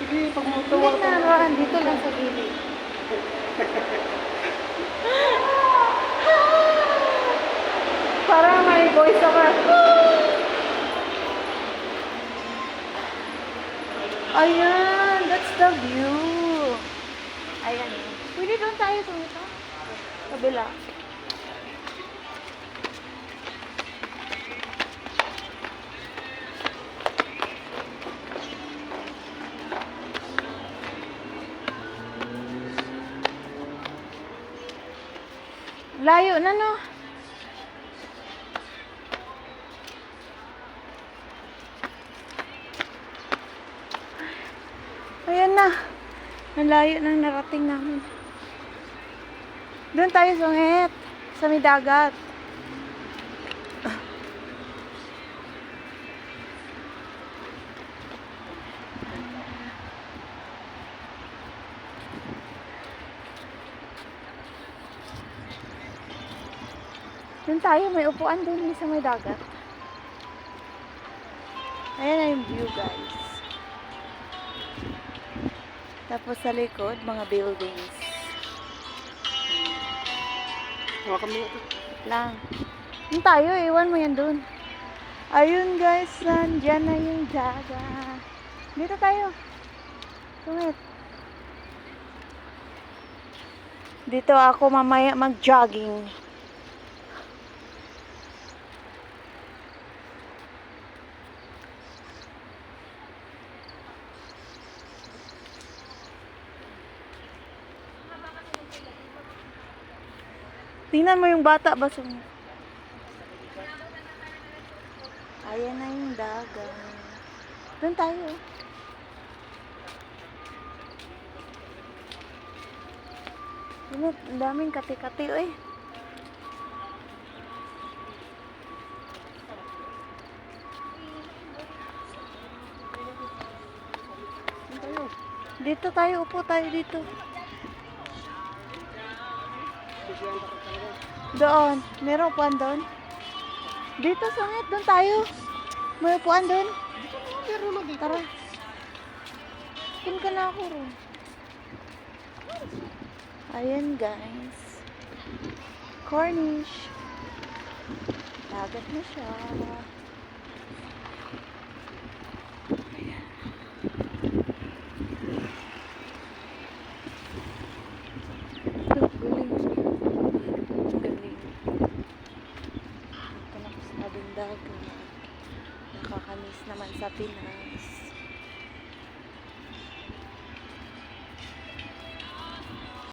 Sige, pag Hindi matuwa ka. naroon, dito lang sa gilid. Parang may voice over. Ayan, that's the view. Ayan. Pwede doon tayo tumito. Kabila. Layo na, no? Ayan na. Ang layo nang narating namin. Doon tayo sungit. Sa may dagat. Doon tayo, may upuan doon sa may dagat. Ayan na yung view, guys. Tapos sa likod, mga buildings. Hawakan mo ito. Lang. Doon tayo, iwan mo yan doon. Ayun, guys, nandyan na yung dagat. Dito tayo. Sungit. Dito ako mamaya mag-jogging. Tingnan mo yung bata ba sungit? Ayan na yung dagat. Doon tayo. Sungit, ang daming kati-kati, eh. Dito tayo, upo tayo dito. Doon. Meron upuan doon. Dito, sungit. Doon tayo. May upuan doon. Meron na dito. Tara. Kun ka na ako ron. Ayan, guys. Cornish. Dagat na siya. Ayan. Galing. Galing. Ito na po sa tabing dagat. Nakakamiss naman sa Pinas.